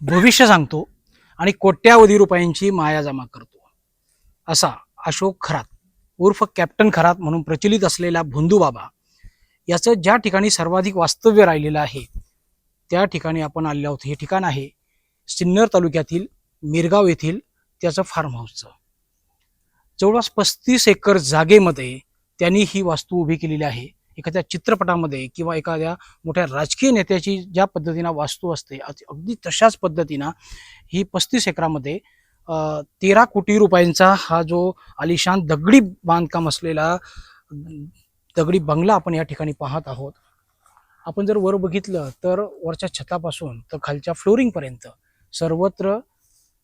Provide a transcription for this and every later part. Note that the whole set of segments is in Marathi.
भविष्य सांगतो आणि कोट्यावधी रुपयांची माया जमा करतो, असा अशोक खरात उर्फ कॅप्टन खरात म्हणून प्रचलित असलेला भोंदू बाबा याचं ज्या ठिकाणी सर्वाधिक वास्तव्य राहिलेलं आहे त्या ठिकाणी आपण आलेलो आहोत. हे ठिकाण आहे सिन्नर तालुक्यातील मिरगाव येथील त्याचं फार्म हाऊसचं. जवळपास 35 एकर जागेमध्ये त्यांनी ही वास्तू उभी केलेली आहे. एखाद्या चित्रपटामध्ये किंवा एखाद्या मोठ्या राजकीय नेत्याची ज्या पद्धतीनं वास्तू असते अगदी तशाच पद्धतीनं ही 35 एकरामध्ये 13 कोटी रुपयांचा हा जो आलिशान दगडी बांधकाम असलेला दगडी बंगला आपण या ठिकाणी पाहत आहोत. आपण जर वर बघितलं तर वरच्या छतापासून तर खालच्या फ्लोरिंगपर्यंत सर्वत्र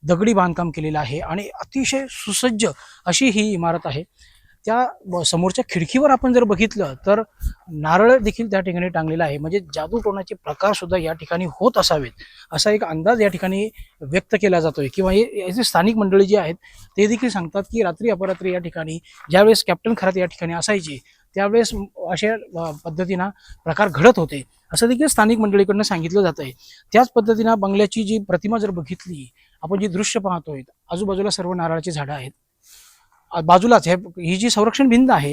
दगडी बांधकाम केलेलं आहे आणि अतिशय सुसज्ज अशी ही इमारत आहे. त्या समोरच्या खिडकीवर आपण जर बघितलं तर नारळ देखील त्या ठिकाणी टांगलेला आहे. म्हणजे जादूटोणाचे प्रकार सुद्धा या ठिकाणी होत असावेत असा एक अंदाज या ठिकाणी व्यक्त केला जातोय. किंवा याचे स्थानिक मंडळी जी आहेत ते देखील सांगतात की रात्री अपरात्री या ठिकाणी ज्यावेळेस कॅप्टन खरात या ठिकाणी असायचे त्यावेळेस अशा पद्धतीनं प्रकार घडत होते असं देखील स्थानिक मंडळीकडनं सांगितलं जात आहे. त्याच पद्धतीनं बंगल्याची जी प्रतिमा जर बघितली, आपण जी दृश्य पाहतोय, आजूबाजूला सर्व नारळाची झाडं आहेत. बाजूलाच ही जी संरक्षण भिंत आहे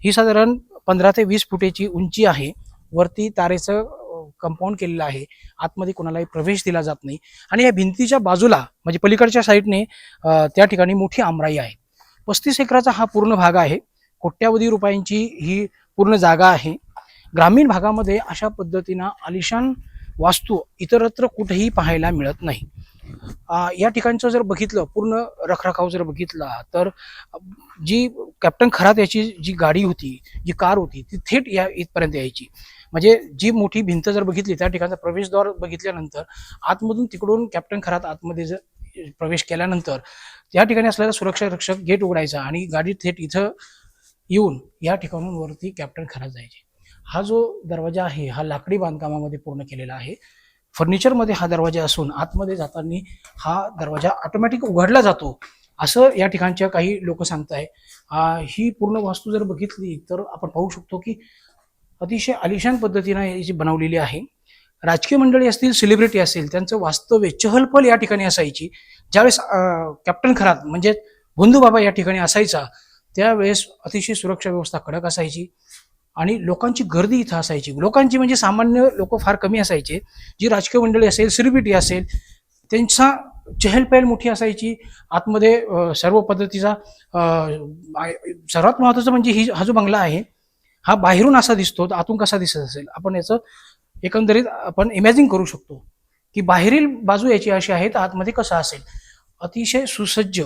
ही साधारण 15 ते 20 फुटाची उंची आहे. वरती तारेचं कंपाऊंड केलेलं आहे. आतमध्ये कोणालाही प्रवेश दिला जात नाही. आणि या भिंतीच्या बाजूला म्हणजे पलीकडच्या साईडने त्या ठिकाणी मोठी आमराई आहे. 35 एकराचा हा पूर्ण भाग आहे. कोट्यावधी रुपयांची ही पूर्ण जागा आहे. ग्रामीण भागामध्ये अशा पद्धतीनं आलिशान वास्तू इतरत्र कुठेही पाहायला मिळत नाही. या ठिकाणचं जर बघितलं पूर्ण रखरखाव जर बघितला तर जी कॅप्टन खरात याची जी गाडी होती, जी कार होती ती थेट या इथपर्यंत यायची. म्हणजे जी मोठी भिंत जर बघितली त्या ठिकाणचा प्रवेशद्वार बघितल्यानंतर आतमधून तिकडून कॅप्टन खरात आतमध्ये जर प्रवेश केल्यानंतर त्या ठिकाणी असलेला सुरक्षा रक्षक गेट उघडायचा आणि गाडी थेट इथं येऊन या ठिकाणून वरती कॅप्टन खरात जायचे. हा जो दरवाजा आहे हा लाकडी बांधकामामध्ये पूर्ण केलेला आहे. फर्निचरमध्ये हा दरवाजा असून आतमध्ये जाताना हा दरवाजा ऑटोमॅटिक उघडला जातो असं या ठिकाणच्या काही लोक सांगताय. ही पूर्ण वास्तू जर बघितली तर आपण पाहू शकतो की अतिशय आलिशान पद्धतीनं याची बनवलेली आहे. राजकीय मंडळी असतील, सेलिब्रिटी असेल, त्यांचं वास्तव्य चहलपहल या ठिकाणी असायची. ज्यावेळेस कॅप्टन खरात म्हणजे भोंदू बाबा या ठिकाणी असायचा त्यावेळेस अतिशय सुरक्षा व्यवस्था कडक असायची आणि लोकांची गर्दी इथं असायची. लोकांची म्हणजे सामान्य लोक फार कमी असायचे. जी राजकीय मंडळी असेल, सेलिब्रिटी असेल, त्यांचा चहलपहल मोठी असायची. आतमध्ये सर्व पद्धतीचा सर्वात महत्त्वाचं म्हणजे हा जो बंगला आहे हा बाहेरून असा दिसतो तर आतून कसा दिसत असेल आपण याचं एकंदरीत आपण इमॅजिन करू शकतो की बाहेरील बाजू याची अशी आहे तर आतमध्ये कसं असेल. अतिशय सुसज्ज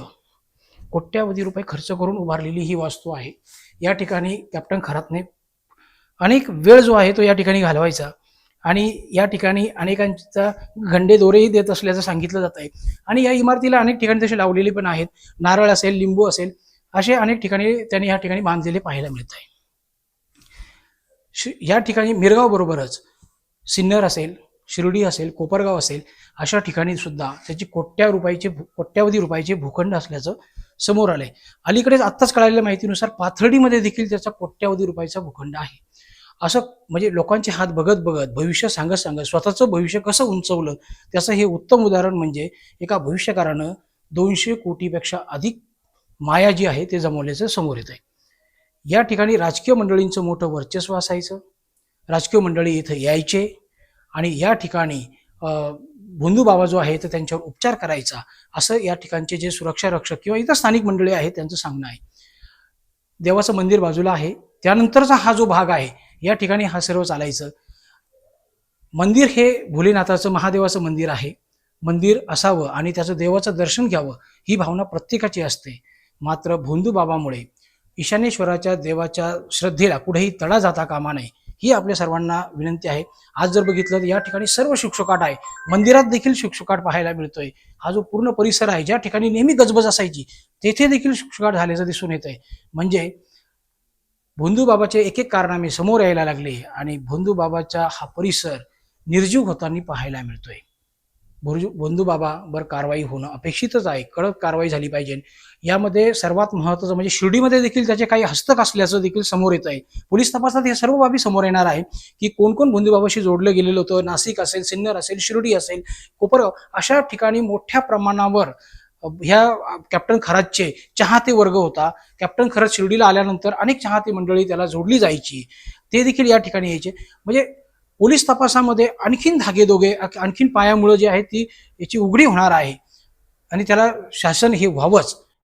कोट्यावधी रुपये खर्च करून उभारलेली ही वास्तू आहे. या ठिकाणी कॅप्टन खरातने अनेक वेळ जो आहे तो या ठिकाणी घालवायचा आणि या ठिकाणी अनेकांचा गंडे दोरेही देत असल्याचं सांगितलं जात आहे. आणि या इमारतीला अनेक ठिकाणी तसे लावलेले पण आहेत. नारळ असेल, लिंबू असेल, असे अनेक ठिकाणी त्यांनी या ठिकाणी बांधलेले पाहायला मिळत आहे. या ठिकाणी मिरगाव बरोबरच सिन्नर असेल, शिर्डी असेल, कोपरगाव असेल अशा ठिकाणी सुद्धा त्याची कोट्यावधी रुपयाचे भूखंड असल्याचं समोर आलंय. अलीकडेच आत्ताच कळालेल्या माहितीनुसार पाथर्डीमध्ये देखील त्याचा कोट्यावधी रुपयाचा भूखंड आहे. असं म्हणजे लोकांचे हात बघत बघत भविष्य सांगत सांगत स्वतःचं भविष्य कसं उंचवलं त्याचं हे उत्तम उदाहरण म्हणजे एका भविष्यकारानं 200 कोटीपेक्षा अधिक माया जी आहे ते जमवल्याचं समोर येत आहे. या ठिकाणी राजकीय मंडळींचं मोठं वर्चस्व असायचं. राजकीय मंडळी इथं यायचे आणि या ठिकाणी भोंदू बाबा जो आहे तर त्यांच्यावर उपचार करायचा असं या ठिकाणचे जे सुरक्षा रक्षक किंवा इतर स्थानिक मंडळी आहेत त्यांचं सांगणं आहे. देवाचं मंदिर बाजूला आहे. त्यानंतरचा हा जो भाग आहे या ठिकाणी हा सर्व चालायचं. मंदिर हे भोलेनाथाचं महादेवाचं मंदिर आहे. मंदिर असावं आणि त्याचं देवाचं दर्शन घ्यावं ही भावना प्रत्येकाची असते. मात्र भोंदू बाबामुळे ईशानेश्वराच्या देवाच्या श्रद्धेला कुठेही तडा जाता कामा नये ही आपल्या सर्वांना विनंती आहे. आज जर बघितलं तर या ठिकाणी सर्व शुकशुकाट आहे. मंदिरात देखील शुकशुकाट पाहायला मिळतोय. हा जो पूर्ण परिसर आहे ज्या ठिकाणी नेहमी गजबज असायची तेथे देखील शुकशुकाट झाल्याचं दिसून येत आहे. म्हणजे भोंदू बाबाचे एक एक कारनामे समोर यायला लागले आणि भोंदू बाबाचा हा परिसर निर्जीव होताना पाहायला मिळतोय. बंधू बाबावर कारवाई होणं अपेक्षितच आहे. कडक कारवाई झाली पाहिजे. यामध्ये सर्वात महत्त्वाचं म्हणजे शिर्डीमध्ये देखील त्याचे काही हस्तक असल्याचं देखील समोर येत आहे. पोलीस तपासात हे सर्व बाबी समोर येणार आहे की कोण कोण बंधुबाबाशी जोडलं गेलेलं होतं. नाशिक असेल, सिन्नर असेल, शिर्डी असेल, कोपरगाव अशा ठिकाणी मोठ्या प्रमाणावर ह्या कॅप्टन खरातचे चाहते वर्ग होता. कॅप्टन खरात शिर्डीला आल्यानंतर अनेक चाहते मंडळी त्याला जोडली जायची, ते देखील या ठिकाणी यायचे. म्हणजे पोलीस तपासामध्ये आणखीन धागेदोगे, आणखीन पायामुळं जे आहे ती याची उघडी होणार आहे आणि त्याला शासन हे व्हावंच